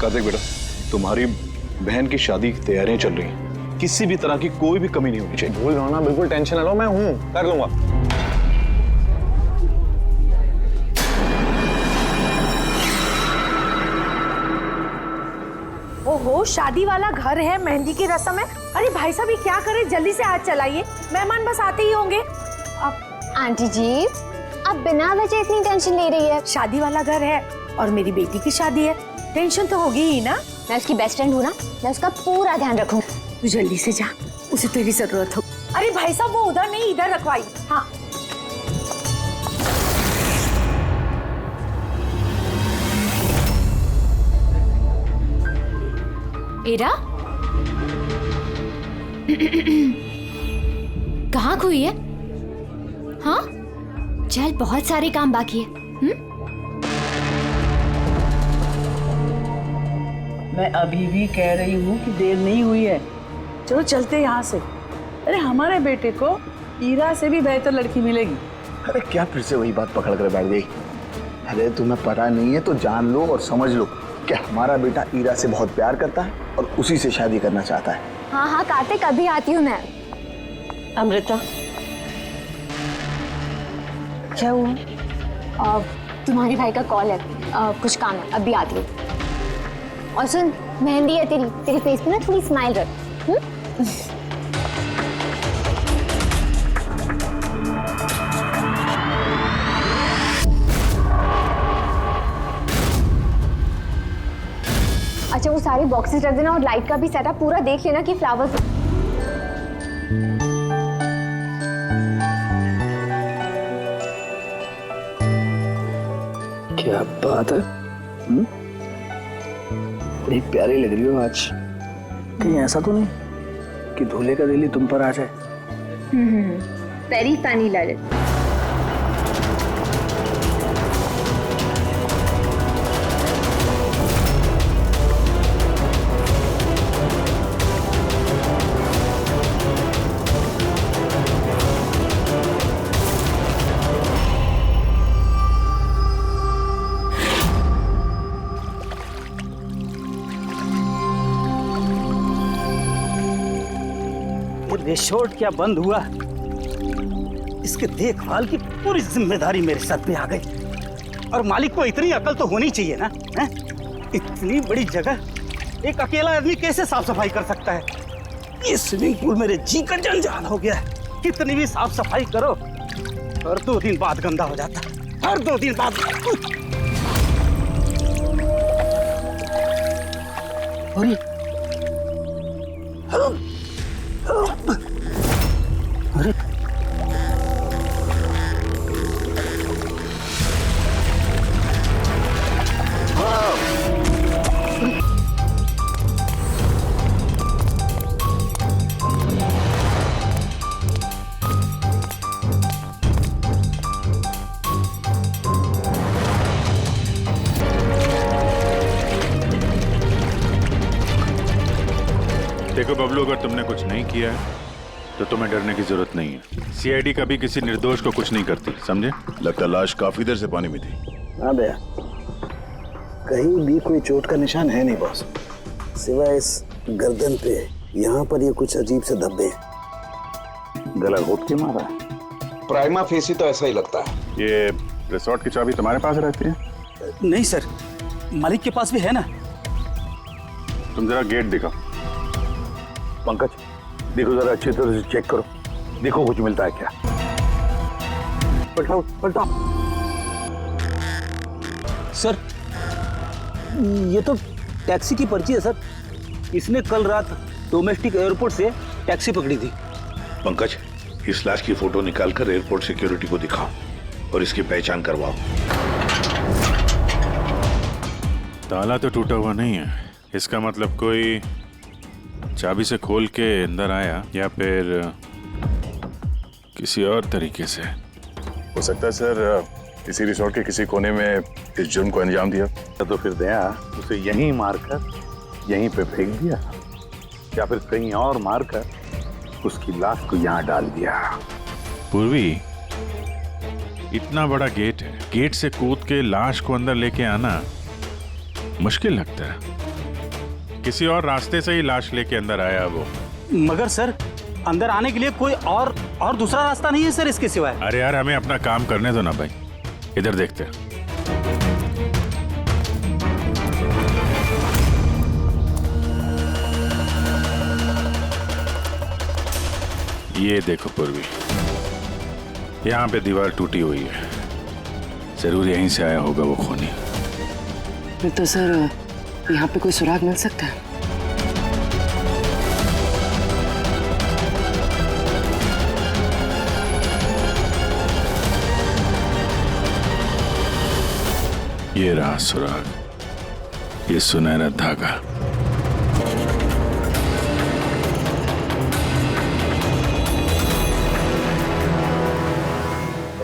कार्तिक बेटा, तुम्हारी बहन की शादी की तैयारियां चल रही हैं, किसी भी तरह की कोई भी कमी नहीं होनी चाहिए। भूल रहा ना, बिल्कुल टेंशन ना लो, मैं हूँ, कर लूंगा। ओहो, शादी वाला घर है, मेहंदी की रस्म है। अरे भाई साहब, ये क्या करें, जल्दी से हाथ चलाइए, मेहमान बस आते ही होंगे। अब आंटी जी, आप बिना वजह इतनी टेंशन ले रही है? शादी वाला घर है और मेरी बेटी की शादी है, टेंशन तो होगी ही ना। मैं उसकी बेस्ट फ्रेंड हूँ ना, मैं उसका पूरा ध्यान रखूंगी। तू जल्दी से जा, उसे तेरी जरूरत हो। अरे भाई साहब, वो उधर नहीं, इधर रखवाई। हाँ, एरा कहाँ खोई है? हाँ, चल, बहुत सारे काम बाकी है। मैं अभी भी कह रही हूँ कि देर नहीं हुई है, चलो चलते यहाँ से। अरे हमारे बेटे को ईरा से भी बेहतर लड़की मिलेगी। अरे क्या फिर से वही बात पकड़ कर बैठ गई? अरे तुम्हें पता नहीं है तो जान लो और समझ लो कि हमारा बेटा ईरा से बहुत प्यार करता है और उसी से शादी करना चाहता है। हाँ हाँ कार्तिक, अभी आती हूँ मैं। अमृता, क्या हुआ? तुम्हारे भाई का कॉल है, कुछ काम है, अभी आती हूँ। और सुन, मेहंदी है तेरे फेस पे ना, थोड़ी स्माइल रख। अच्छा, वो सारे बॉक्सेस रख देना और लाइट का भी सेटअप पूरा देख लेना कि फ्लावर्स। क्या बात है, बड़ी प्यारी लग रही हो आज। कहीं ऐसा तो नहीं कि दूल्हे का दिल ही तुम पर आ जाए? Very funny Lalit. रिसोर्ट क्या बंद हुआ, इसके देखभाल की पूरी जिम्मेदारी मेरे सर पे आ गई। और मालिक को इतनी अकल तो होनी चाहिए ना, है? इतनी बड़ी जगह एक अकेला आदमी कैसे साफ सफाई कर सकता है? ये स्विमिंग पूल मेरे जी का जंजाल हो गया है। कितनी भी साफ सफाई करो, हर 2 दिन बाद गंदा हो जाता है, हर 2 दिन बाद। अरे देखो बबलू, अगर तुमने कुछ नहीं किया है तो तुम्हें डरने की जरूरत नहीं है। सीआईडी कभी किसी निर्दोष को कुछ नहीं करती, समझे? लगता लाश काफी देर से पानी में थी। हाँ भैया, कहीं भी कोई चोट का निशान है नहीं बॉस, सिवाय इस गर्दन पे। यहाँ पर ये कुछ अजीब से धब्बे हैं। गला घोट के मारा है? प्राइमा फेसी तो ऐसा ही लगता है। ये रिसोर्ट की चाबी तुम्हारे पास रहती है? नहीं सर, मालिक के पास भी है ना। तुम जरा गेट दिखाओ। पंकज, देखो जरा अच्छी तरह से चेक करो, देखो कुछ मिलता है क्या। पलटाओ पलटाओ। सर, ये तो टैक्सी की पर्ची है सर। इसने कल रात डोमेस्टिक एयरपोर्ट से टैक्सी पकड़ी थी। पंकज, इस लाश की फोटो निकालकर एयरपोर्ट सिक्योरिटी को दिखाओ और इसकी पहचान करवाओ। ताला तो टूटा हुआ नहीं है, इसका मतलब कोई चाबी से खोल के अंदर आया या फिर किसी और तरीके से। हो सकता है सर किसी रिसोर्ट के किसी कोने में इस जुर्म को अंजाम दिया, तो फिर दया उसे यहीं मारकर यहीं पे फेंक दिया, या फिर कहीं और मारकर उसकी लाश को यहाँ डाल दिया। पूर्वी, इतना बड़ा गेट है, गेट से कूद के लाश को अंदर लेके आना मुश्किल लगता है। किसी और रास्ते से ही लाश लेके अंदर आया वो। मगर सर, अंदर आने के लिए कोई और दूसरा रास्ता नहीं है सर इसके सिवाय। अरे यार, हमें अपना काम करने दो ना भाई, इधर देखते हैं। ये देखो पूर्वी, यहाँ पे दीवार टूटी हुई है, जरूर यहीं से आया होगा वो खूनी। तो सर यहाँ पे कोई सुराग मिल सकता है? ये रहा सुराग, ये सुनहरा धागा।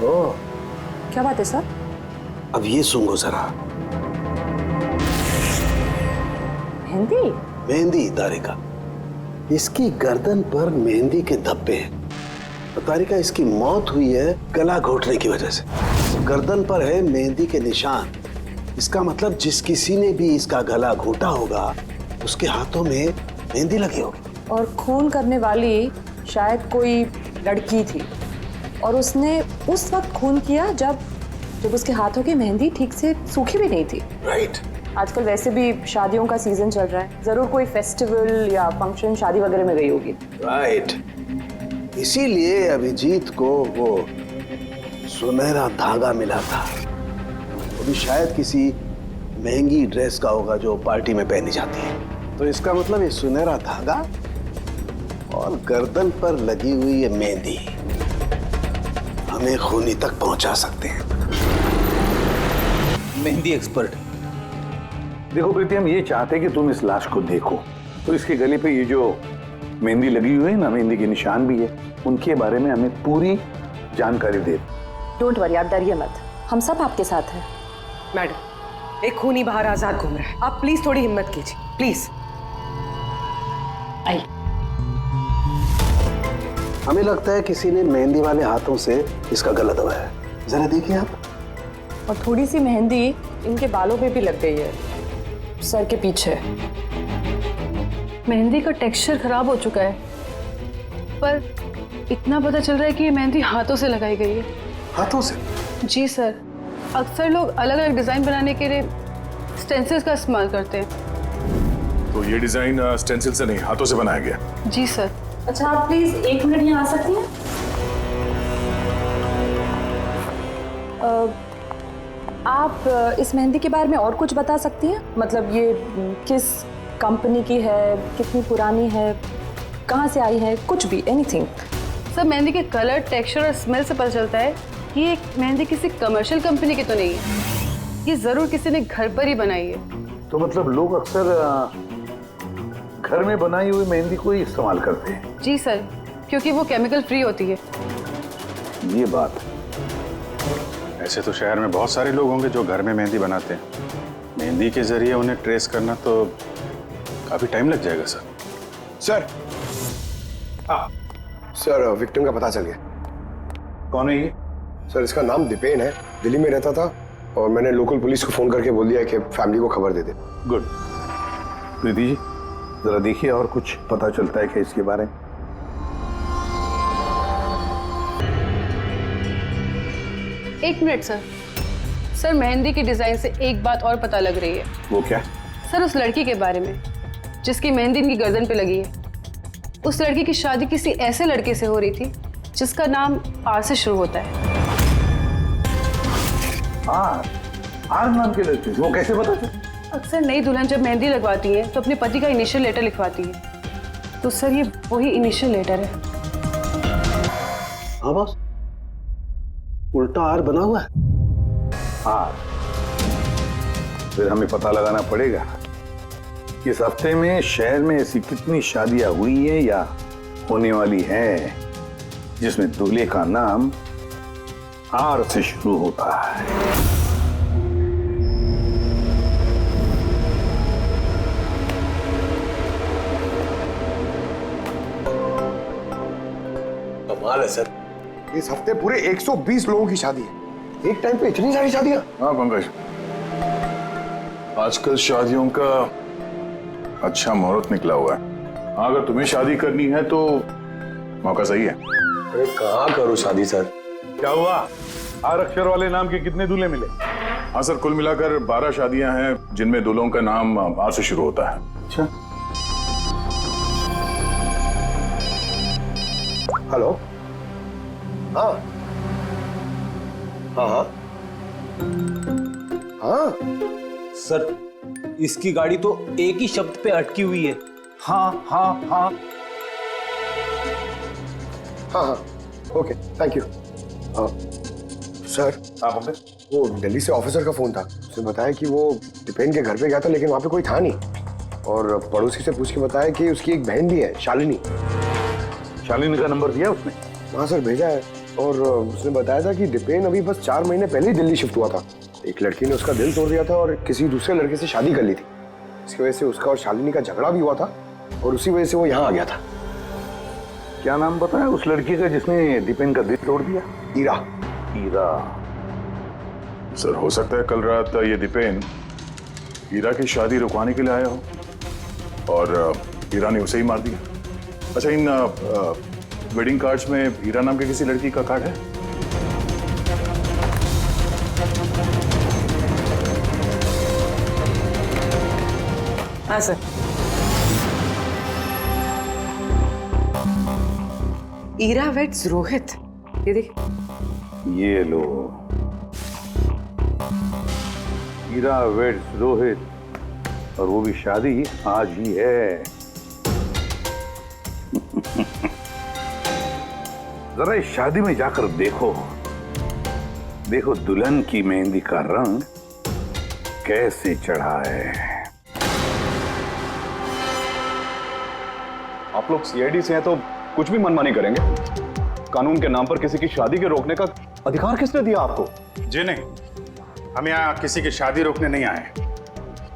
ओह, क्या बात है सर? अब ये सुनो जरा। मेहंदी? मेहंदी तारिका, इसकी गर्दन पर मेहंदी के धब्बे हैं। तारिका, इसकी मौत हुई है गला घोटने की वजह से। गर्दन पर है मेहंदी के निशान। इसका मतलब जिस किसी ने भी इसका गला घोटा होगा उसके हाथों में मेहंदी लगी होगी। और खून करने वाली शायद कोई लड़की थी और उसने उस वक्त खून किया जब उसके हाथों की मेहंदी ठीक से सूखी भी नहीं थी। राइट। आजकल वैसे भी शादियों का सीजन चल रहा है, जरूर कोई फेस्टिवल या फंक्शन शादी वगैरह में गई होगी। राइट। इसीलिए अभिजीत को वो सुनहरा धागा मिला था। वो भी शायद किसी महंगी ड्रेस का होगा जो पार्टी में पहनी जाती है। तो इसका मतलब ये सुनहरा धागा और गर्दन पर लगी हुई ये मेहंदी हमें खूनी तक पहुंचा सकते हैं। मेहंदी एक्सपर्ट। देखो प्रीति, हम ये चाहते हैं कि तुम इस लाश को देखो, तो इसके गले पे ये जो मेहंदी लगी हुई है ना, मेहंदी के निशान भी है, उनके बारे में हमें पूरी जानकारी दे। डोंट वरी, आप डरिए मत, हम सब आपके साथ हैं। मैडम, एक खूनी बाहर आजाद घूम रहा है, आप प्लीज थोड़ी हिम्मत कीजिए, प्लीज। आई। हमें लगता है किसी ने मेहंदी वाले हाथों से इसका गला दबाया है। जरा देखिए आप। और थोड़ी सी मेहंदी इनके बालों पे भी लग गई है, सर के पीछे। मेहंदी का टेक्सचर खराब हो चुका है, पर इतना पता चल रहा है कि ये मेहंदी हाथों से लगाई गई है। हाथों से? जी सर, अक्सर लोग अलग अलग डिजाइन बनाने के लिए स्टेंसिल्स का इस्तेमाल करते हैं। तो ये डिजाइन स्टेंसिल से नहीं, हाथों से बनाया गया। जी सर। अच्छा, आप प्लीज 1 मिनट यहाँ आ सकती हैं? आप इस मेहंदी के बारे में और कुछ बता सकती हैं? मतलब ये किस कंपनी की है, कितनी पुरानी है, कहाँ से आई है, कुछ भी, एनीथिंग। सर, मेहंदी के कलर, टेक्सचर और स्मेल से पता चलता है कि ये मेहंदी किसी कमर्शियल कंपनी की तो नहीं है, ये जरूर किसी ने घर पर ही बनाई है। तो मतलब लोग अक्सर घर में बनाई हुई मेहंदी को ही इस्तेमाल करते हैं। जी सर, क्योंकि वो केमिकल फ्री होती है। ये बात। ऐसे तो शहर में बहुत सारे लोग होंगे जो घर में मेहंदी बनाते हैं। मेहंदी के जरिए उन्हें ट्रेस करना तो काफी टाइम लग जाएगा सर। सर, सर विक्टिम का पता चल गया। कौन है ये? सर, इसका नाम दीपेन है, दिल्ली में रहता था और मैंने लोकल पुलिस को फोन करके बोल दिया कि फैमिली को खबर दे दे। गुड। प्रीति जी, जरा देखिए और कुछ पता चलता है क्या इसके बारे में? एक मिनट सर। सर, मेहंदी की डिजाइन से एक बात और पता लग रही है। वो क्या? सर, उस लड़की के बारे में जिसकी मेहंदी इनकी गर्दन पे लगी है, उस लड़की की शादी किसी ऐसे लड़के से हो रही थी जिसका नाम आर से शुरू होता है। आर नाम के लड़के? वो कैसे पता चला? अक्सर नई दुल्हन जब मेहंदी लगवाती है तो अपने पति का इनिशियल लेटर लिखवाती है, तो सर ये वही इनिशियल लेटर है। हाँ बॉस, उल्टा आर बना हुआ है। आर? फिर हमें पता लगाना पड़ेगा इस हफ्ते में शहर में ऐसी कितनी शादियां हुई है या होने वाली है जिसमें दूल्हे का नाम आर से शुरू होता है। कमाल है सर, इस हफ्ते पूरे 120 लोगों की शादी है। एक टाइम पे इतनी सारी शादियां? हाँ पंकज, आजकल शादियों का अच्छा मुहूर्त निकला हुआ है। हाँ, अगर तुम्हें शादी करनी है तो मौका सही है। अरे कहाँ करूँ शादी सर? क्या हुआ? आर अक्षर वाले नाम के कितने दूल्हे मिले? हाँ सर, कुल मिलाकर 12 शादियां हैं जिनमें दूल्हों का नाम आ से शुरू होता है। अच्छा। हेलो। हाँ हाँ हाँ हाँ सर, इसकी गाड़ी तो एक ही शब्द पे अटकी हुई है। हाँ हाँ हाँ हाँ हाँ। Okay, thank you. सर, आप वो दिल्ली से ऑफिसर का फोन था। उसने बताया कि वो दीपेन के घर पे गया था लेकिन वहाँ पे कोई था नहीं, और पड़ोसी से पूछ के बताया कि उसकी एक बहन भी है, शालिनी। शालिनी का नंबर दिया उसने? हाँ सर, भेजा है। और उसने बताया था कि दीपेन अभी बस 4 महीने पहले ही दिल्ली शिफ्ट हुआ था। एक लड़की ने उसका दिल तोड़ दिया था और किसी दूसरे लड़के से शादी कर ली थी। इसकी वजह से उसका और शालिनी का झगड़ा भी हुआ था और उसी वजह से वो यहाँ आ गया था। क्या नाम बताया उस लड़की का जिसने दीपेन का दिल तोड़ दिया? ईरा। ईरा। सर, हो सकता है कल रात ये दीपेन ईरा की शादी रुकवाने के लिए आया हो और ईरा ने उसे ही मार दिया। अच्छा, इन वेडिंग कार्ड्स में ईरा नाम के किसी लड़की का कार्ड है? हाँ सर। ईरा वेड्स रोहित, ये देख। ये लो, ईरा वेड्स रोहित, और वो भी शादी आज ही है। जरा इस शादी में जाकर देखो, देखो दुल्हन की मेहंदी का रंग कैसे चढ़ा है। आप लोग सीआईडी से हैं तो कुछ भी मनमानी करेंगे? कानून के नाम पर किसी की शादी के रोकने का अधिकार किसने दिया आपको? जी नहीं, हम यहाँ किसी की शादी रोकने नहीं आए,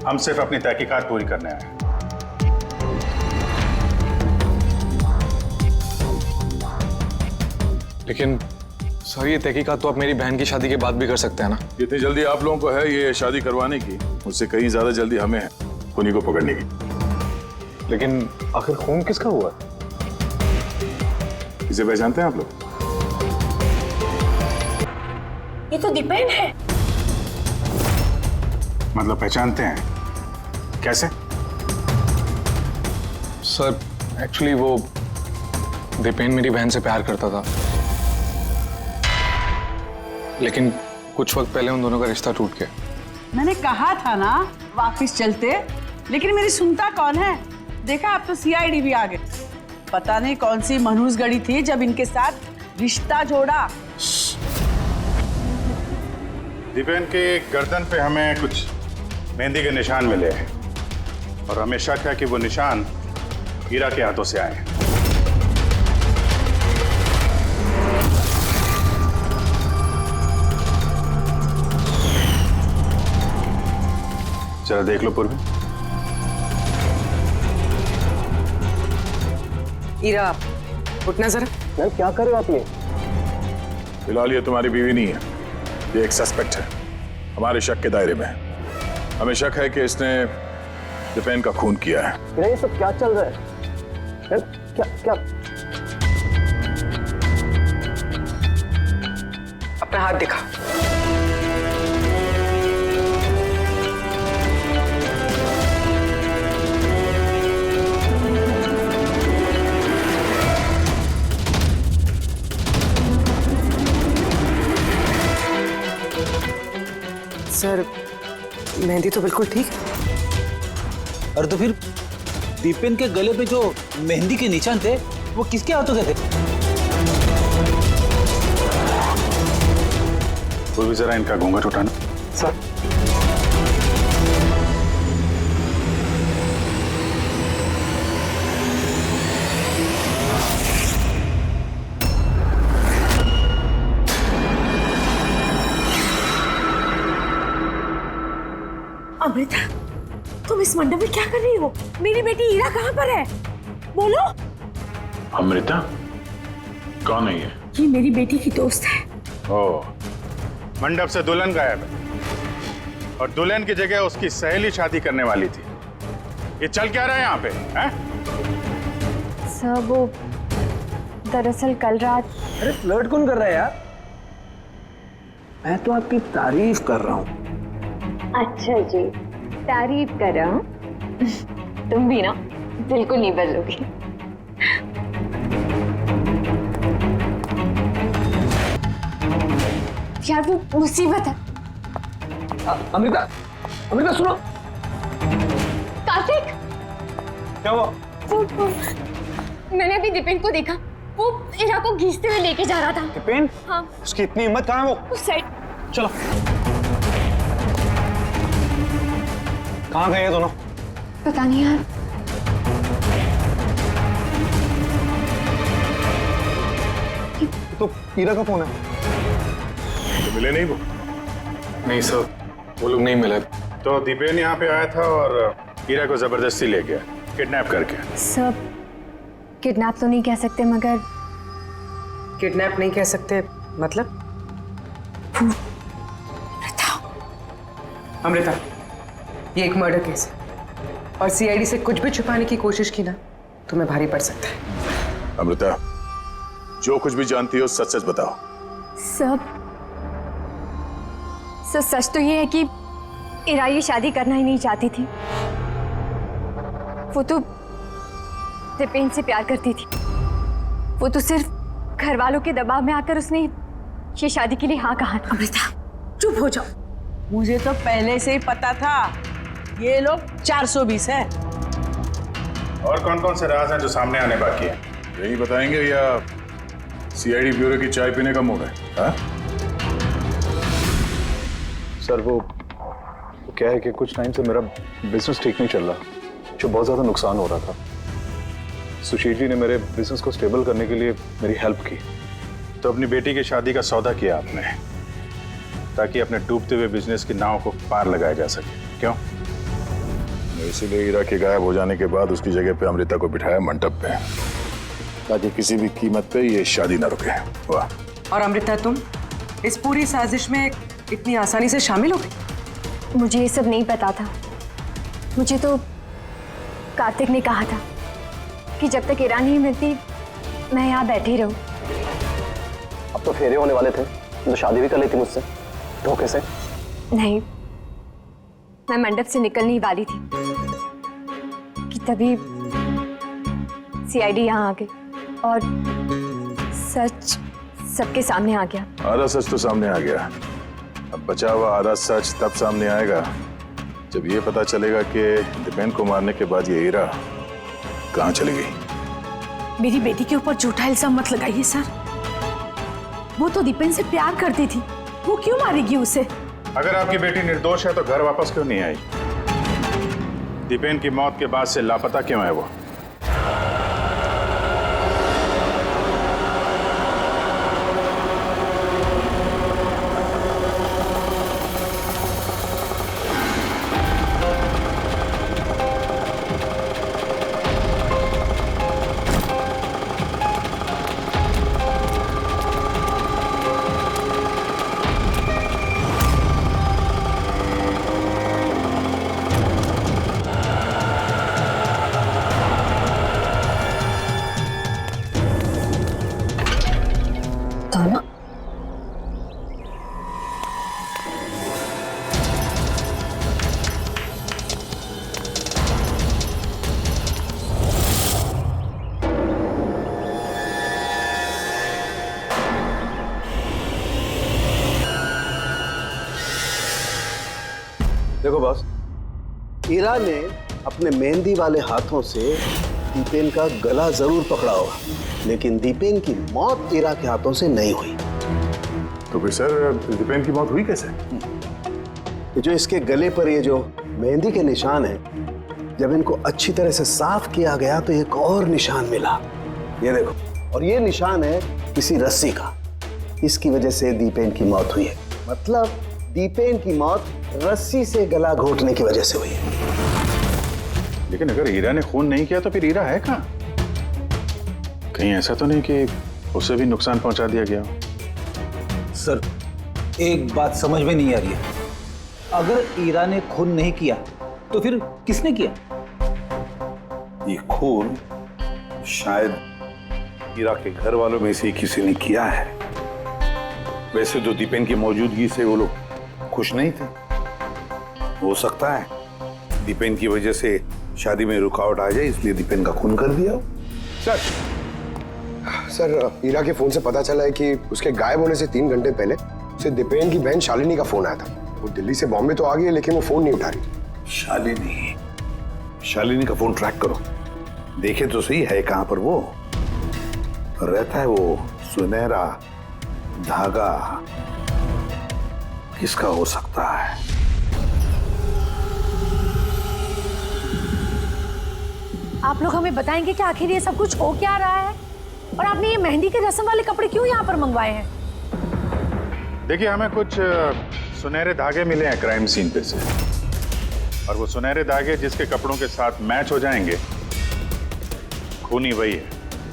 हम सिर्फ अपनी तहकीकात पूरी करने आए। लेकिन सर, ये तहकीकात तो आप मेरी बहन की शादी के बाद भी कर सकते हैं ना? जितनी जल्दी आप लोगों को है ये शादी करवाने की, उससे कहीं ज्यादा जल्दी हमें है खूनी को पकड़ने की। लेकिन आखिर खून किसका हुआ? इसे पहचानते हैं आप लोग? ये तो दीपेन है। मतलब पहचानते हैं? कैसे? सर, एक्चुअली वो दीपेन मेरी बहन से प्यार करता था, लेकिन कुछ वक्त पहले उन दोनों का रिश्ता टूट गया। मैंने कहा था ना वापस चलते, लेकिन मेरी सुनता कौन है? देखा, अब तो सीआईडी भी आ गए। पता नहीं कौन सी मनहूस गड़ी थी जब इनके साथ रिश्ता जोड़ा। दीपेन के गर्दन पे हमें कुछ मेहंदी के निशान मिले हैं और हमें शक है कि वो निशान ईरा के हाथों से आए हैं। जरा देख लो पूर्वी। ईरा, उठना जरा। मैम, क्या कर रहे हो आप ये? फिलहाल ये तुम्हारी बीवी नहीं है, ये एक सस्पेक्ट है, हमारे शक के दायरे में है। हमें शक है कि इसने दीपेन का खून किया है। ये सब क्या चल रहा है? क्या क्या? अपना हाथ दिखा। सर, मेहंदी तो बिल्कुल ठीक है। और तो फिर दीपेन के गले पे जो मेहंदी के निशान थे वो किसके हाथों से थे? पूर्वी, जरा इनका घूंघट उठाना। सर, अमृता, तुम इस मंडप में क्या कर रही हो? मेरी बेटी ईरा कहाँ पर है? बोलो। अमृता? कौन है ये? ये मेरी बेटी की दोस्त है। ओह, मंडप से दुल्हन गायब है और दुल्हन की जगह उसकी सहेली शादी करने वाली थी। ये चल क्या रहा है यहाँ पे, हैं? सर वो दरअसल कल रात। अरे फ्लर्ट कौन कर रहा है यार? मैं तो आपकी तारीफ कर रहा हूँ। अच्छा जी, तारीफ कर रहा हूँ। तुम भी ना बिल्कुल नहीं बदलोगी। यार वो मुसीबत है। अमृता, अमृता सुनो। कार्तिक, क्या हुआ? वो मैंने अभी दीपेन को देखा, वो इरा को घींचते हुए लेके जा रहा था। दीपेन? हाँ। उसकी इतनी हिम्मत कहाँ है वो? उस साइड। चलो। कहाँ गए ये दोनों? पता नहीं यार। तो ईरा का फोन है। तो मिले नहीं वो? नहीं सर, वो लोग नहीं मिले। तो दीपेन यहाँ पे आया था और हीरा को जबरदस्ती ले गया, किडनैप करके। सब किडनैप तो नहीं कह सकते, मगर किडनैप नहीं कह सकते मतलब? अमृता, ये एक मर्डर केस है और सीआईडी से कुछ भी छुपाने की कोशिश की ना, तुम्हें भारी पड़ सकता है। अमृता, जो कुछ भी जानती हो सच सच बताओ। सब सच तो ये है कि इरा ये शादी करना ही नहीं चाहती थी। वो तो दीपेन से प्यार करती थी। वो तो सिर्फ घर वालों के दबाव में आकर उसने ये शादी के लिए हाँ कहा था। अमृता चुप हो जाओ। मुझे तो पहले से ही पता था ये लोग 420 है। और कौन कौन से राज हैं जो सामने आने बाकी हैं? यही बताएंगे या सीआईडी ब्यूरो की चाय पीने का मूड है? हाँ? सर वो क्या है कि कुछ टाइम से मेरा बिजनेस ठीक नहीं चल रहा, जो बहुत ज़्यादा नुकसान हो रहा था। सुशील जी ने मेरे बिजनेस को स्टेबल करने के लिए मेरी हेल्प की। तो अपनी बेटी की शादी का सौदा किया आपने, ताकि अपने डूबते हुए बिजनेस की नाव को पार लगाया जा सके, क्यों? इसीलिए हीरा के गायब हो जाने के बाद उसकी जगह पे अमृता को बिठाया मंडप पे, ताकि किसी भी कीमत पे ये शादी ना रुके। वाह। और अमृता, तुम इस पूरी साजिश में इतनी आसानी से शामिल हो गई? मुझे ये सब नहीं पता था। मुझे तो कार्तिक ने कहा था कि जब तक इरा नहीं मिलती मैं यहाँ बैठी रहूं। अब तो फेरे होने वाले थे, तो शादी भी कर लेती मुझसे धोखे से। नहीं, मैं मंडप से निकलने वाली थी कि तभी सीआईडी यहाँ आ गई और सच सबके सामने आ गया। आधा सच तो सामने आ गया, अब बचा हुआ आधा सच तब सामने आएगा जब ये पता चलेगा कि दीपेन को मारने के बाद ये हीरा कहाँ चली गई। मेरी बेटी के ऊपर झूठा इल्जाम मत लगाइए सर। वो तो दीपेन से प्यार करती थी, वो क्यों मारेगी उसे? अगर आपकी बेटी निर्दोष है तो घर वापस क्यों नहीं आई? दीपेन की मौत के बाद से लापता क्यों है वो? देखो बॉस, ईरा ने अपने मेहंदी वाले हाथों से दीपेन का गला जरूर पकड़ा होगा, लेकिन दीपेन की मौत ईरा के हाथों से नहीं हुई। तो फिर सर दीपेन की मौत हुई कैसे? ये जो इसके गले पर ये जो मेहंदी के निशान हैं, जब इनको अच्छी तरह से साफ किया गया तो एक और निशान मिला। ये देखो, और ये निशान है किसी रस्सी का। इसकी वजह से दीपेन की मौत हुई है। मतलब दीपेन की मौत रस्सी से गला घोटने की वजह से हुई है। लेकिन अगर हीरा ने खून नहीं किया तो फिर हीरा है कहाँ? कहीं ऐसा तो नहीं कि उसे भी नुकसान पहुंचा दिया गया? सर, एक बात समझ में नहीं आ रही है। अगर ईरा ने खून नहीं किया तो फिर किसने किया? ये खून शायद हीरा के घर वालों में से किसी ने किया है। वैसे तो दीपेन की मौजूदगी से वो लोग खुश नहीं थे। हो सकता है दीपेन की वजह से शादी में रुकावट आ जाए, इसलिए दीपेन का खून कर दिया। सर हीरा के फोन से पता चला है कि उसके गायब होने से 3 घंटे पहले उसे दीपेन की बहन शालिनी का फोन आया था। वो दिल्ली से बॉम्बे तो आ गई है, लेकिन वो फोन नहीं उठा रही। शालिनी का फोन ट्रैक करो, देखे तो सही है कहां पर वो रहता है। वो सुनहरा धागा किसका हो सकता है? आप लोग हमें बताएंगे कि आखिर ये सब कुछ हो क्या रहा है, और आपने ये मेहंदी के रस्म वाले कपड़े क्यों यहाँ पर मंगवाए हैं? देखिए, हमें कुछ सुनहरे धागे मिले हैं क्राइम सीन पे से, और वो सुनहरे धागे जिसके कपड़ों के साथ मैच हो जाएंगे, खूनी वही है।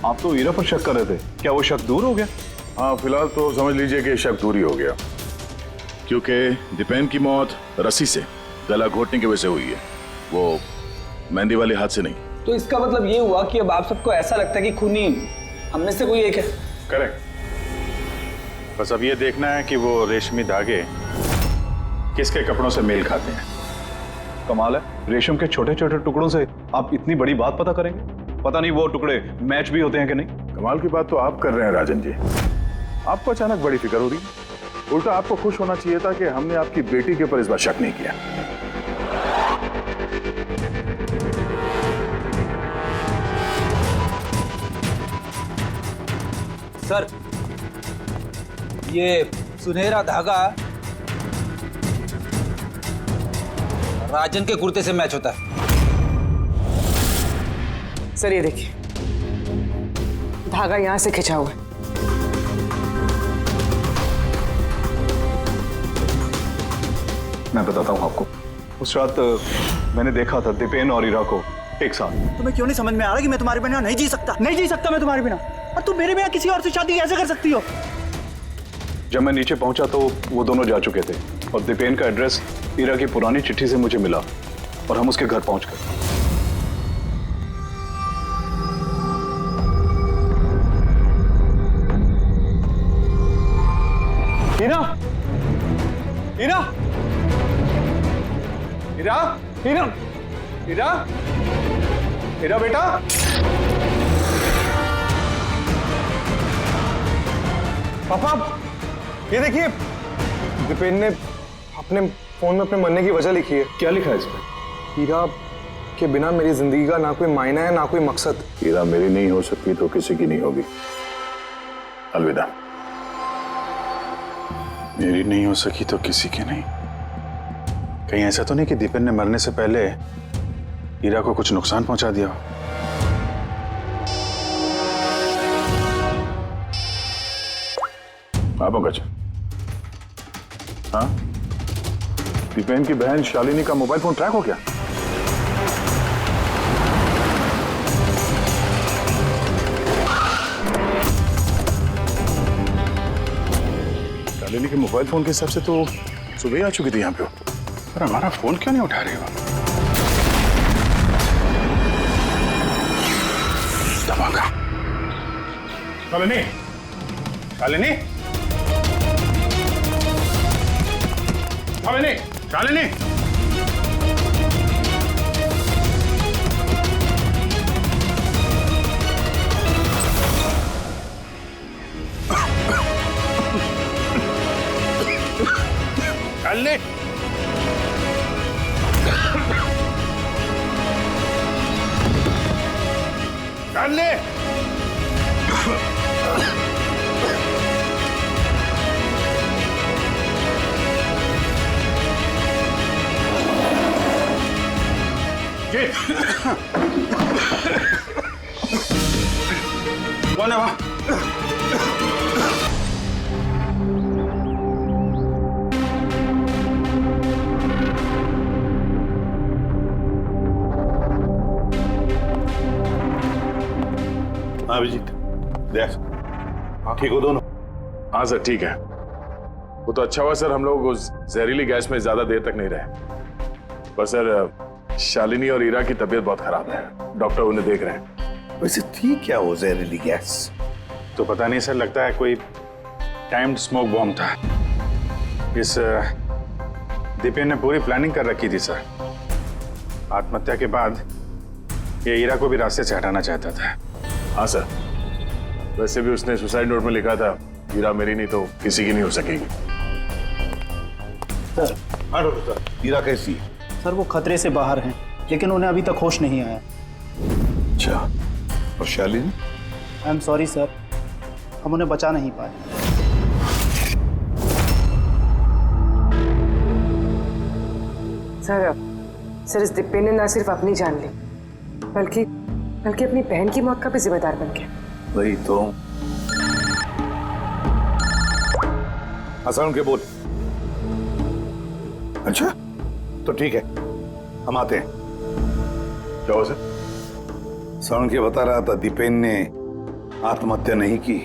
आप तो हीरा पर शक कर रहे थे, क्या वो शक दूर हो गया? हाँ, फिलहाल तो समझ लीजिए कि शक दूर ही हो गया, क्योंकि दीपेन की मौत रस्सी से गला घोटने की वजह से हुई है, वो मेहंदी वाले हाथ से नहीं। तो इसका मतलब ये हुआ कि अब आप सबको ऐसा लगता है कि खूनी हम में से कोई एक है? करेक्ट। बस अब ये देखना है कि वो रेशमी धागे किसके कपड़ों से मेल खाते हैं। कमाल है, रेशम के छोटे छोटे टुकड़ों से आप इतनी बड़ी बात पता करेंगे। पता नहीं वो टुकड़े मैच भी होते हैं कि नहीं। कमाल की बात तो आप कर रहे हैं राजन जी, आपको अचानक बड़ी फिक्र हो रही है। उल्टा आपको खुश होना चाहिए था कि हमने आपकी बेटी के ऊपर इस बार शक नहीं किया। सर, ये सुनहरा धागा राजन के कुर्ते से मैच होता है। सर ये देखिए, धागा यहां से खिंचा हुआ है। मैं बताता हूँ आपको, उस रात मैंने देखा था दीपेन और हीरा को एक साथ। तुम्हें क्यों नहीं समझ में आ रहा कि मैं तुम्हारे बिना नहीं जी सकता? नहीं जी सकता मैं तुम्हारे बिना, और तुम मेरे बिना किसी और से शादी कैसे कर सकती हो? जब मैं नीचे पहुंचा तो वो दोनों जा चुके थे, और दीपेन का एड्रेस हीरा की पुरानी चिट्ठी से मुझे मिला, और हम उसके घर पहुंच गए। हीरा, हीरा, हीरा, हीरा, हीरा, हीरा बेटा। पापा, ये देखिए, दीपेन ने अपने फोन में अपने मरने की वजह लिखी है। क्या लिखा है इस पर? हीरा के बिना मेरी जिंदगी का ना कोई मायना है, ना कोई मकसद। हीरा मेरी नहीं हो सकती तो किसी की नहीं होगी। अलविदा। मेरी नहीं हो सकी तो किसी की नहीं। कहीं ऐसा तो नहीं कि दीपेन ने मरने से पहले हीरा को कुछ नुकसान पहुंचा दिया? हाँ पंकज, हाँ, दीपेन की बहन शालिनी का मोबाइल फोन ट्रैक हो गया? शालिनी के मोबाइल फोन के हिसाब से तो सुबह ही आ चुकी थी यहाँ पे, पर हमारा फोन क्यों नहीं उठा रही हो? धमाका। शालिनी, शालिनी, शालिनी, शालिनी। शालिनी, शालिनी। कौन है वहां? हाँ अभिजीत, देख, ठीक हो दोनों? हाँ सर, ठीक है। वो तो अच्छा हुआ सर, हम लोग उस जहरीली गैस में ज्यादा देर तक नहीं रहे। पर सर शालिनी और ईरा की तबीयत बहुत खराब है, डॉक्टर उन्हें देख रहे हैं। वैसे थी क्या वो जहरीली गैस? तो पता नहीं सर, लगता है कोई टाइम्ड स्मोक बॉम्ब था। इस दीपेन ने पूरी प्लानिंग कर रखी थी सर। आत्महत्या के बाद ये ईरा को भी रास्ते से हटाना चाहता था। हाँ सर, वैसे भी उसने सुसाइड नोट में लिखा था, हीरा मेरी नहीं तो किसी की नहीं हो सकेगी। सर हीरा कैसी है? सर वो खतरे से बाहर हैं, लेकिन उन्हें अभी तक होश नहीं आया। अच्छा, और Shalini? I am sorry sir, हम उन्हें बचा नहीं पाए। सर इस दीपेन ने न सिर्फ अपनी जान ली, बल्कि अपनी बहन की मौत का भी जिम्मेदार बन गया। वही तो। हसन के बोल। अच्छा तो ठीक है, हम आते हैं। क्या हो सर? सरण के बता रहा था दीपेन ने आत्महत्या नहीं की।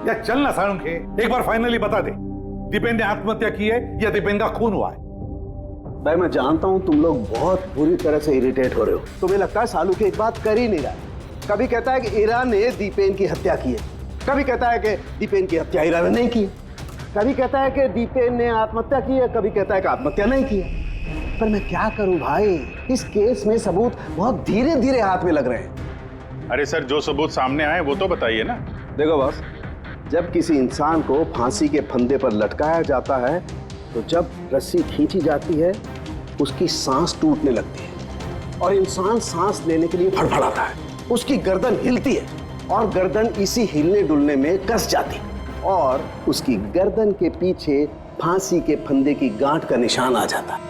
या चल ना सारुण के, एक बार फाइनली बता दे, दीपेन ने आत्महत्या की है या दीपेन का खून हुआ है? भाई मैं जानता हूं तुम लोग बहुत बुरी तरह से इरिटेट हो रहे हो। तुम्हें लगता है सालू की एक बात कर ही नहीं रहा। कभी कहता है कि ईरा ने दीपेन की हत्या की है, कभी कहता है कि दीपेन की हत्या ईरा ने नहीं की, कभी कहता है कि दीपेन ने आत्महत्या की है, कभी कहता है कि आत्महत्या नहीं की है। पर मैं क्या करूं भाई, इस केस में सबूत बहुत धीरे धीरे हाथ में लग रहे हैं। अरे सर, जो सबूत सामने आए वो तो बताइए ना। देखो बॉस, जब किसी इंसान को फांसी के फंदे पर लटकाया जाता है तो जब रस्सी खींची जाती है उसकी सांस टूटने लगती है और इंसान सांस लेने के लिए फड़फड़ाता है। उसकी गर्दन हिलती है और गर्दन इसी हिलने डुलने में कस जाती है और उसकी गर्दन के पीछे फांसी के फंदे की गांठ का निशान आ जाता है।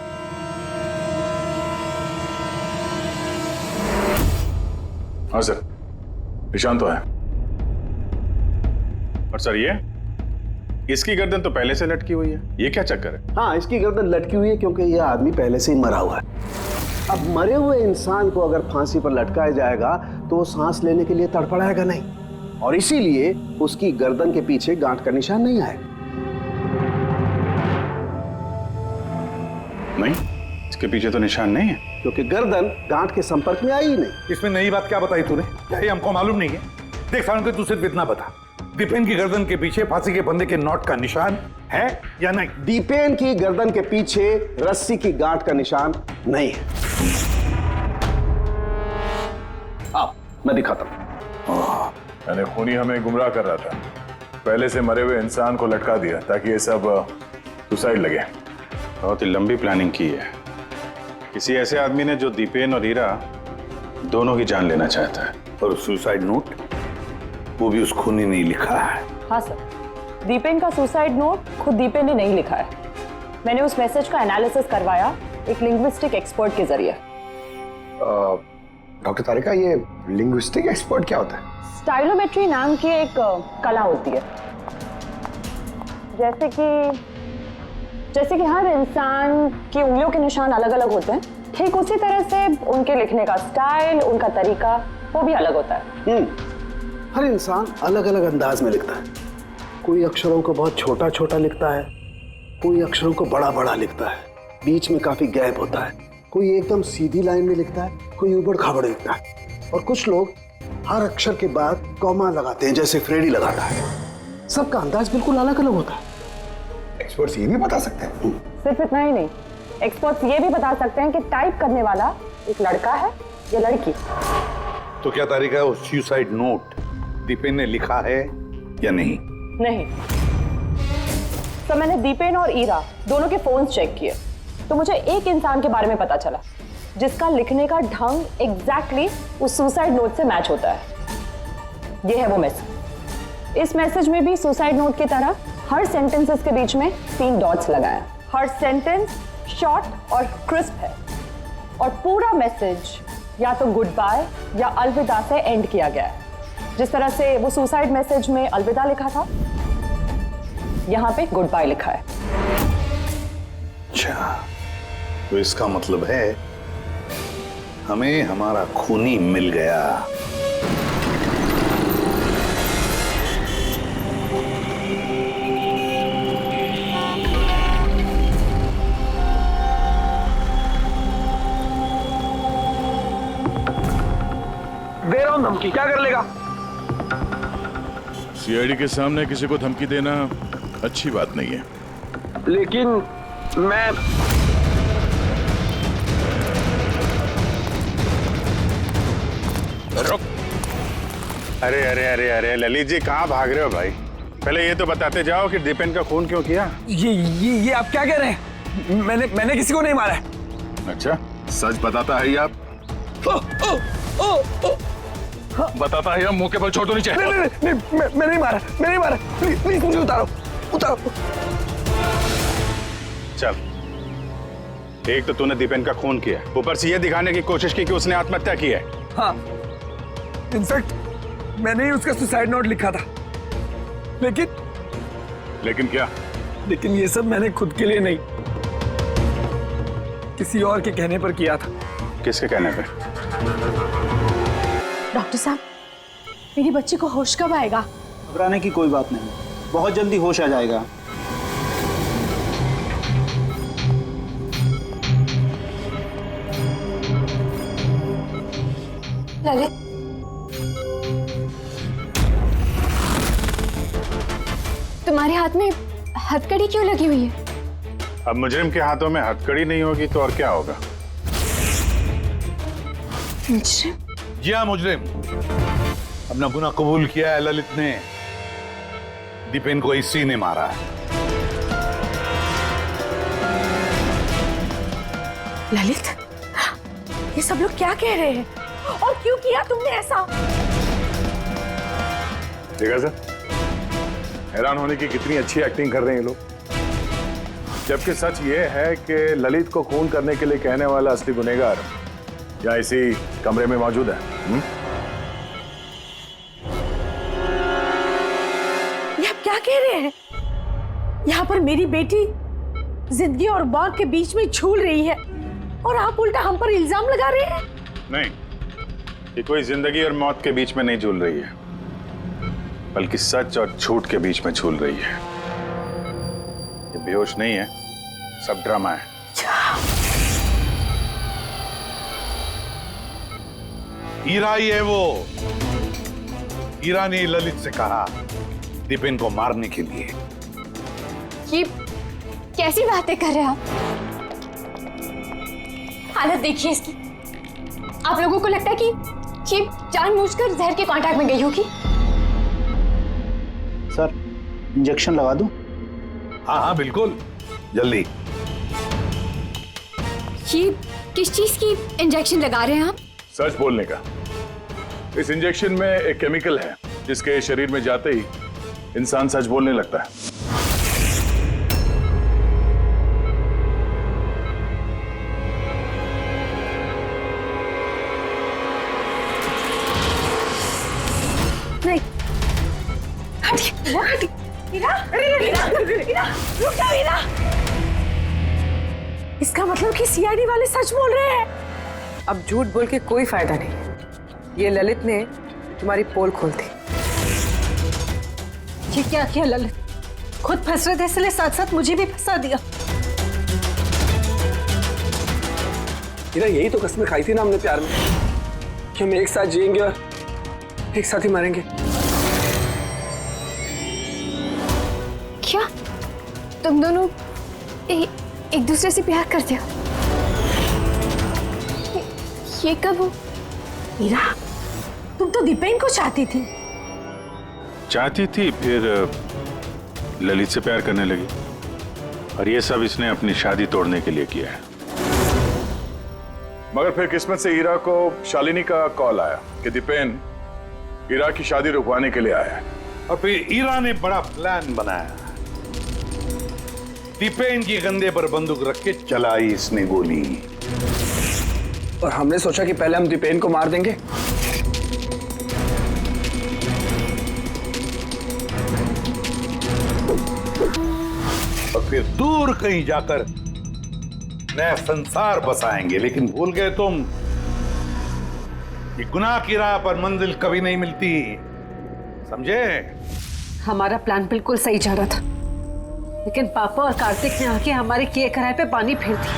हाँ सर, निशान तो है। और सर ये इसकी गर्दन तो पहले से लटकी हुई है, ये क्या चक्कर है? हाँ, इसकी गर्दन लटकी हुई है क्योंकि यह आदमी पहले से ही मरा हुआ है। अब मरे हुए इंसान को अगर फांसी पर लटकाया जाएगा तो वो सांस लेने के लिए तड़फड़ाएगा नहीं और इसीलिए उसकी गर्दन के पीछे गांठ का निशान नहीं आएगा। नहीं, इसके पीछे तो निशान नहीं है क्योंकि गर्दन गांठ के संपर्क में आई ही नहीं। इसमें नई बात क्या बताई तूने? क्या ये हमको मालूम नहीं है? देख सारुण के, तू सिर्फ इतना बता, दीपेन की गर्दन के पीछे फांसी के फंदे के नोट का निशान है या नहीं? दीपेन की गर्दन के पीछे रस्सी की गांठ का निशान नहीं है। अब मैं दिखाता हूं। यानी खूनी हमें गुमराह कर रहा था, पहले से मरे हुए इंसान को लटका दिया ताकि ये सब सुसाइड लगे। बहुत ही लंबी प्लानिंग की है किसी ऐसे आदमी ने जो दीपेन और हीरा दोनों की जान लेना चाहता है। और सुसाइड नोट वो भी उस खूनी ने लिखा है। हाँ सर, दीपेन का सुसाइड नोट खुद दीपेन ने नहीं लिखा है। मैंने उस मैसेज का एनालिसिस करवाया एक लिंग्विस्टिक एक्सपर्ट के जरिए। डॉक्टर तारिका, ये लिंग्विस्टिक एक्सपर्ट क्या होता है? स्टाइलोमेट्री नाम की एक कला होती है। जैसे कि हर इंसान की उंगलियों के निशान अलग अलग होते हैं, ठीक उसी तरह से उनके लिखने का स्टाइल, उनका तरीका वो भी अलग होता है। हर इंसान अलग अलग अंदाज में लिखता है। कोई अक्षरों को बहुत छोटा छोटा लिखता है, कोई अक्षरों को बड़ा बड़ा लिखता है, बीच में काफी गैप होता है। कोई एकदम सीधी लाइन में लिखता है, कोई ऊबड़ खाबड़ लिखता है और कुछ लोग हर अक्षर के बाद कॉमा लगाते हैं जैसे फ्रेडी लगाता है। सबका अंदाज बिल्कुल अलग अलग होता है। एक्सपर्ट्स ये भी बता सकते हैं? सिर्फ इतना ही नहीं, एक्सपर्ट्स ये भी बता सकते हैं कि टाइप करने वाला एक लड़का है या लड़की। तो क्या तारिका, वो सुसाइड नोट दीपेन ने लिखा है या नहीं? नहीं। तो मैंने दीपेन और ईरा दोनों के फोन्स चेक किए तो मुझे एक इंसान के बारे में पता चला जिसका लिखने का ढंग एग्जैक्टली उस सुसाइड नोट से मैच होता है। ये है वो मैसेज। इस मैसेज में भी सुसाइड नोट की तरह हर सेंटेंसेस के बीच में 3 डॉट्स लगाया। हर सेंटेंस शॉर्ट और क्रिस्प है और पूरा मैसेज या तो गुड बाय या अलविदा से एंड किया गया है। जिस तरह से वो सुसाइड मैसेज में अलविदा लिखा था, यहाँ पे गुड बाय लिखा है। अच्छा, तो इसका मतलब है हमें हमारा खूनी मिल गया। दे रहा हूं धमकी, क्या कर लेगा? सीआईडी के सामने किसी को धमकी देना अच्छी बात नहीं है। लेकिन मैं रुक। अरे अरे अरे अरे ललित जी, कहाँ भाग रहे हो भाई? पहले ये तो बताते जाओ कि दीपेन का खून क्यों किया? ये आप क्या कह रहे हैं? मैंने किसी को नहीं मारा है। अच्छा, सच बताता है आप? बताता है, मुंह के बल छोड़ दो नीचे। नहीं, मैं नहीं मारा, प्लीज मुझे उतारो। चल, एक तो तूने दीपेन का खून किया, ऊपर से ये दिखाने की कोशिश की कि उसने आत्महत्या की है। हाँ, इनफैक्ट मैंने ही उसका सुसाइड नोट लिखा था। लेकिन क्या? लेकिन ये सब मैंने खुद के लिए नहीं, किसी और के कहने पर किया था। किसके कहने पे? डॉक्टर साहब, मेरी बच्ची को होश कब आएगा? घबराने की कोई बात नहीं, बहुत जल्दी होश आ जाएगा। ललित, तुम्हारे हाथ में हथकड़ी क्यों लगी हुई है? अब मुजरिम के हाथों में हथकड़ी नहीं होगी तो और क्या होगा? मुजरिम? जी हाँ, मुजरिम। अपना गुनाह कबूल किया है ललित ने। दीपेन को इसी ने मारा है। ललित, ये सब लोग क्या कह रहे हैं और क्यों किया तुमने ऐसा? देखा सर, हैरान होने की कितनी अच्छी एक्टिंग कर रहे हैं ये लोग। जबकि सच ये है कि ललित को खून करने के लिए कहने वाला असली गुनहगार या इसी कमरे में मौजूद है। ये आप क्या कह रहे हैं? यहाँ पर मेरी बेटी जिंदगी और मौत के बीच में झूल रही है और आप उल्टा हम पर इल्जाम लगा रहे हैं। नहीं, ये कोई जिंदगी और मौत के बीच में नहीं झूल रही है, बल्कि सच और झूठ के बीच में झूल रही है। ये बेहोश नहीं है, सब ड्रामा है। हीरा ही है वो। हीरा ने ललित से कहा दीपेन को मारने के लिए। ये कैसी बातें कर रहे हैं आप? हालत देखिए इसकी। आप लोगों को लगता है कि ये जानबूझकर जहर के कांटेक्ट में गई होगी? सर, इंजेक्शन लगा दूं? हाँ हाँ बिल्कुल, जल्दी। ये किस चीज की इंजेक्शन लगा रहे हैं आप? सच बोलने का। इस इंजेक्शन में एक केमिकल है जिसके शरीर में जाते ही इंसान सच बोलने लगता है। नहीं, हटिए। रुक जाओ हीरा। इसका मतलब कि सीआईडी वाले सच बोल रहे हैं। अब झूठ बोल के कोई फायदा नहीं। ये ललित ने तुम्हारी पोल खोल दी। ये क्या किया ललित? खुद फंस रहे थे इसलिए साथ साथ मुझे भी फंसा दिया। यही तो कसमें खाई थी ना हमने प्यार में कि हम एक साथ जिएंगे और एक साथ ही मरेंगे। क्या तुम दोनों एक दूसरे से प्यार करते हो? ये कब हो? हीरा, तुम तो दीपेन को चाहती थी। फिर ललित से प्यार करने लगी और ये सब इसने अपनी शादी तोड़ने के लिए किया है। मगर फिर किस्मत से हीरा को शालिनी का कॉल आया कि दीपेन हीरा की शादी रुकवाने के लिए आया है। और फिर हीरा ने बड़ा प्लान बनाया। दीपेन की कंधे पर बंदूक रख के चलाई इसने गोली। और हमने सोचा कि पहले हम दीपेन को मार देंगे, और फिर दूर कहीं जाकर नया संसार बसाएंगे, लेकिन भूल गए तुम कि गुनाह की राह पर मंजिल कभी नहीं मिलती, समझे? हमारा प्लान बिल्कुल सही जा रहा था, लेकिन पापा और कार्तिक ने आके हमारे किए कराए पे पानी फेर दिया।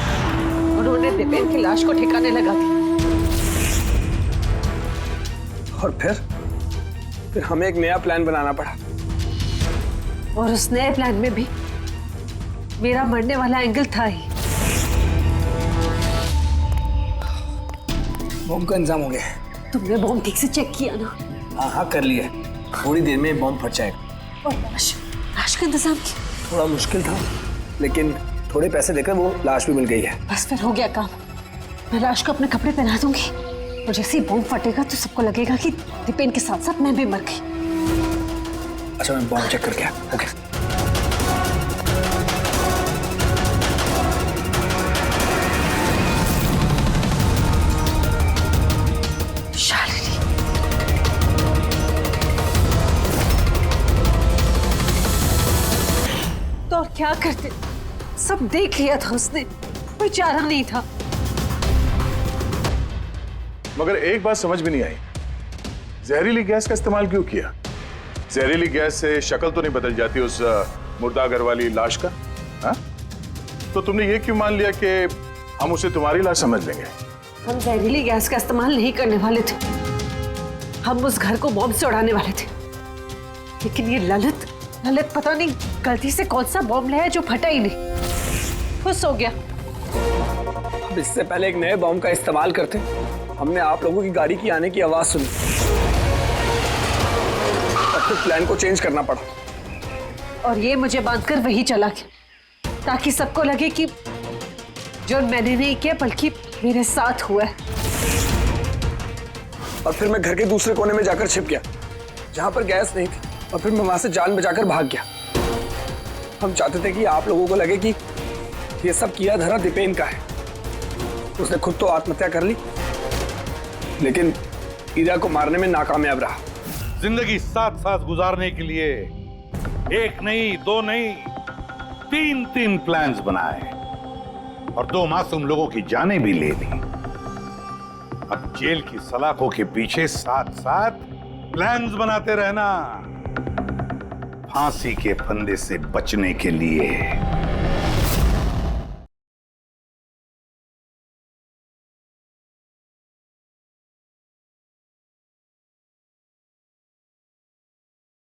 उन्होंने दीपेन की लाश को ठिकाने लगा दी। और फिर हमें एक नया प्लान बनाना पड़ा। और उस नए प्लान में भी मेरा मरने वाला एंगल था ही। बॉम्ब का इंतजाम हो गया। तुमने बॉम्ब ठीक से चेक किया ना? हाँ कर लिया, थोड़ी देर में बॉम्ब फट जाएगा। और लाश का इंतजाम किया? थोड़ा मुश्किल था, लेकिन थोड़े पैसे देकर वो लाश भी मिल गई है। बस फिर हो गया काम। मैं लाश को अपने कपड़े पहना दूंगी, और जैसे ही बॉम्ब फटेगा तो सबको लगेगा कि दीपेन के साथ साथ मैं भी मर गई। अच्छा, मैं बॉम्ब चेक करके आया। ओके। शालिनी, तो और क्या करते? सब देख लिया था उसने, कोई चारा नहीं था। मगर एक बात समझ में नहीं आई, जहरीली गैस का इस्तेमाल क्यों किया? जहरीली गैस से शक्ल तो नहीं बदल जाती उस मुर्दा घर वाली लाश का? हाँ? तो तुमने ये क्यों मान लिया कि हम उसे तुम्हारी लाश समझ लेंगे? हम जहरीली गैस का इस्तेमाल नहीं करने वाले थे, हम उस घर को बॉम्ब से उड़ाने वाले थे। लेकिन ये ललित पता नहीं गलती से कौन सा बॉम्ब लाया जो फटा ही नहीं, खुश हो गया। अब इससे पहले एक नए बॉम्ब का इस्तेमाल करते, हमने आप लोगों की गाड़ी की आने की आवाज सुनी, और फिर प्लान को चेंज करना पड़ा। और ये मुझे बांधकर वही चला गया, ताकि सबको लगे कि जो मैंने नहीं किया बल्कि मेरे साथ हुआ है। और फिर मैं घर के दूसरे कोने में जाकर छिप गया, जहां पर गैस नहीं थी, और फिर मैं वहां से जान बचाकर भाग गया। हम चाहते थे कि आप लोगों को लगे कि ये सब किया धरा दीपेन का है। उसने खुद तो आत्महत्या कर ली, लेकिन ईरा को मारने में नाकामयाब रहा। जिंदगी साथ साथ गुजारने के लिए एक नहीं, दो नहीं, तीन प्लान्स बनाए और 2 मासूम लोगों की जानें भी ले ली। अब जेल की सलाखों के पीछे साथ साथ प्लान्स बनाते रहना, फांसी के फंदे से बचने के लिए।